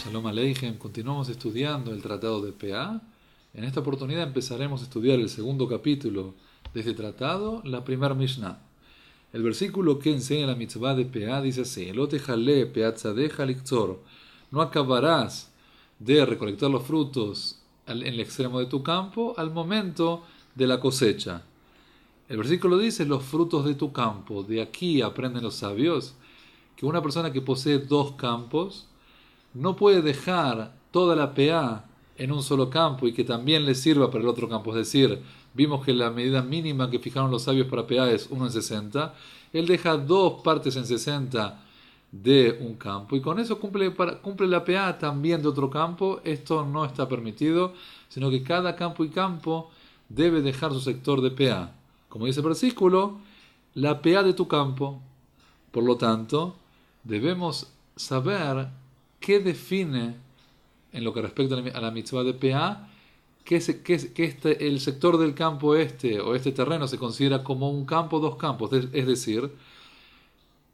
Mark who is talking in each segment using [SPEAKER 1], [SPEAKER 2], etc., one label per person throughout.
[SPEAKER 1] Shalom Aleichem, continuamos estudiando el tratado de Peah. En esta oportunidad empezaremos a estudiar el segundo capítulo de este tratado, la primera Mishnah. El versículo que enseña la mitzvah de Peah dice así: Lo tejale peat tzadeja liktzor. No acabarás de recolectar los frutos en el extremo de tu campo al momento de la cosecha. El versículo dice los frutos de tu campo. De aquí aprenden los sabios que una persona que posee dos campos no puede dejar toda la PA en un solo campo y que también le sirva para el otro campo. Es decir, vimos que la medida mínima que fijaron los sabios para PA es 1 en 60. Él deja dos partes en 60 de un campo y con eso cumple la PA también de otro campo. Esto no está permitido, sino que cada campo y campo debe dejar su sector de PA. Como dice el versículo, la PA de tu campo. Por lo tanto, debemos saber qué define, en lo que respecta a la mitzvah de PA, el sector del campo o este terreno se considera como un campo, dos campos. Es decir,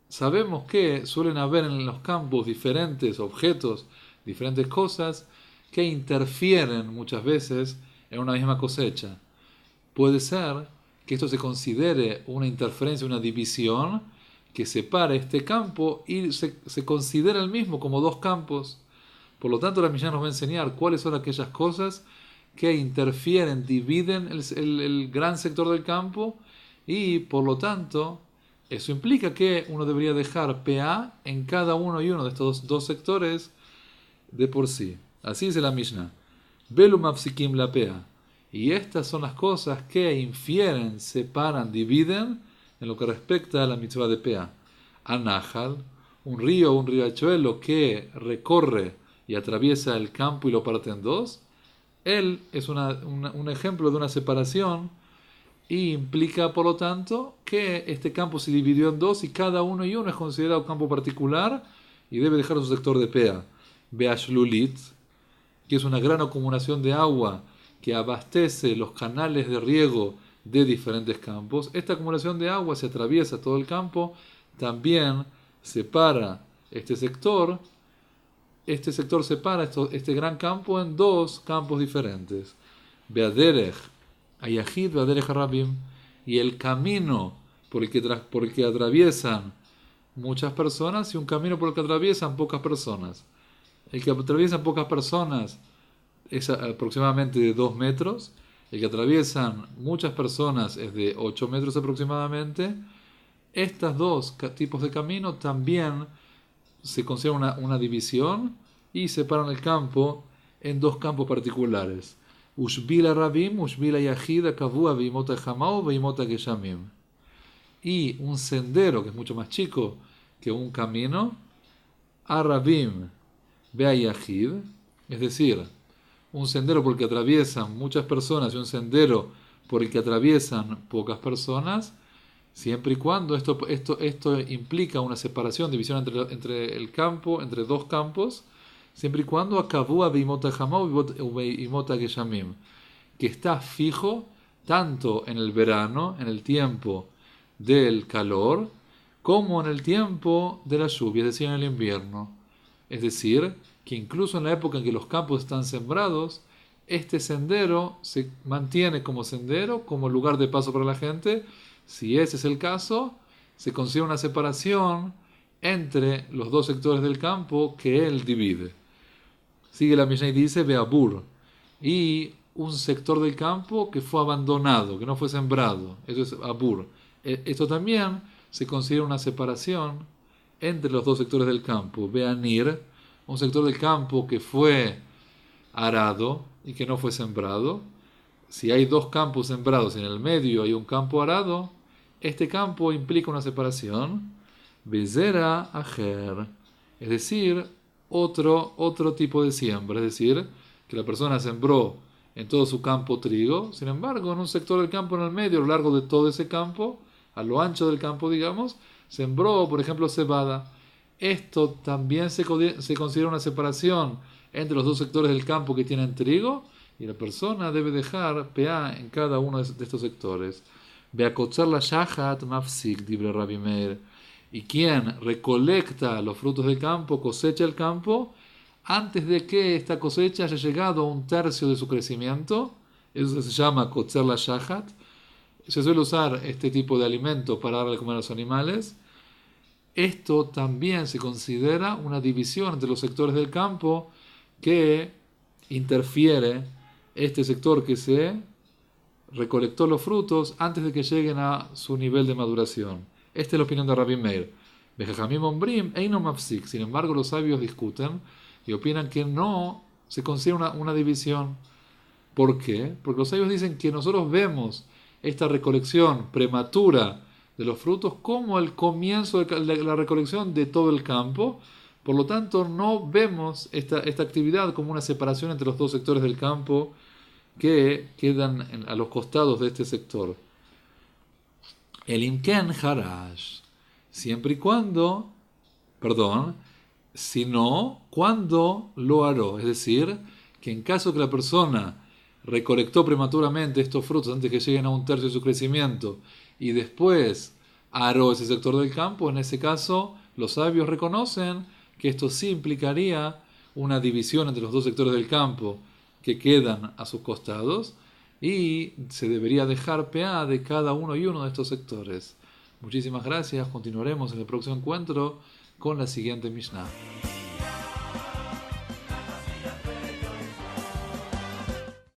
[SPEAKER 1] sabemos que suelen haber en los campos diferentes objetos, diferentes cosas que interfieren muchas veces en una misma cosecha. Puede ser que esto se considere una interferencia, una división que separa este campo y se considera el mismo como dos campos. Por lo tanto, la Mishnah nos va a enseñar cuáles son aquellas cosas que interfieren, dividen el gran sector del campo y, por lo tanto, eso implica que uno debería dejar PA en cada uno y uno de estos dos sectores de por sí. Así dice la Mishnah. Belu mafsikim la PA. Y estas son las cosas que infieren, separan, dividen en lo que respecta a la mitzvah de PA. Anahal, un riachuelo que recorre y atraviesa el campo y lo parte en dos. Él es un ejemplo de una separación y implica, por lo tanto, que este campo se dividió en dos y cada uno y uno es considerado campo particular y debe dejar su sector de PA. Beashlulit, que es una gran acumulación de agua que abastece los canales de riego de diferentes campos. Esta acumulación de agua se atraviesa todo el campo, también separa este sector. Este sector separa este gran campo en dos campos diferentes. Beaderech Ayahid, Beaderech Rabim, y el camino por el que atraviesan muchas personas y un camino por el que atraviesan pocas personas. El que atraviesan pocas personas es aproximadamente de 2 metros. El que atraviesan muchas personas es de 8 metros aproximadamente. Estos dos tipos de camino también se considera una división y separan el campo en dos campos particulares. Ushbila Rabim, Ushbila Yahida, Kavua, Veimota Hamao, Veimota Geshamim. Y un sendero que es mucho más chico que un camino, Arabim, Bea Yahid, es decir, un sendero por el que atraviesan muchas personas y un sendero por el que atraviesan pocas personas, siempre y cuando esto implica una separación, división entre el campo, entre dos campos, siempre y cuando acabúa beimota hamau beimota geshamim, que está fijo tanto en el verano, en el tiempo del calor, como en el tiempo de la lluvia, es decir, en el invierno. Es decir, que incluso en la época en que los campos están sembrados, este sendero se mantiene como sendero, como lugar de paso para la gente. Si ese es el caso, se considera una separación entre los dos sectores del campo que él divide. Sigue la Mishnah y dice Beabur, y un sector del campo que fue abandonado, que no fue sembrado. Eso es Abur. Esto también se considera una separación entre los dos sectores del campo. Beanir, un sector del campo que fue arado y que no fue sembrado. Si hay dos campos sembrados y en el medio hay un campo arado, este campo implica una separación. Bezera ajer, es decir, otro tipo de siembra, es decir, que la persona sembró en todo su campo trigo, sin embargo, en un sector del campo en el medio, a lo largo de todo ese campo, a lo ancho del campo, digamos, sembró, por ejemplo, cebada. Esto también se considera una separación entre los dos sectores del campo que tienen trigo, y la persona debe dejar PA en cada uno de estos sectores. Beakotzar la shahat mafsik, dibre Rabbi Meir. Y quien recolecta los frutos del campo, cosecha el campo, antes de que esta cosecha haya llegado a un tercio de su crecimiento. Eso se llama kotzer la shahat. Se suele usar este tipo de alimento para darle de comer a los animales. Esto también se considera una división entre los sectores del campo que interfiere este sector que se recolectó los frutos antes de que lleguen a su nivel de maduración. Esta es la opinión de Rabbi Meir. Bejajamim ombrim eino mafsik. Sin embargo, los sabios discuten y opinan que no se considera una división. ¿Por qué? Porque los sabios dicen que nosotros vemos esta recolección prematura de los frutos como el comienzo de la recolección de todo el campo. Por lo tanto, no vemos esta actividad como una separación entre los dos sectores del campo que quedan a los costados de este sector. El imken harash, siempre y cuando, sino cuando lo haró. Es decir, que en caso que la persona recolectó prematuramente estos frutos antes que lleguen a un tercio de su crecimiento y después aró ese sector del campo, en ese caso los sabios reconocen que esto sí implicaría una división entre los dos sectores del campo que quedan a sus costados y se debería dejar PA de cada uno y uno de estos sectores. Muchísimas gracias, continuaremos en el próximo encuentro con la siguiente Mishnah.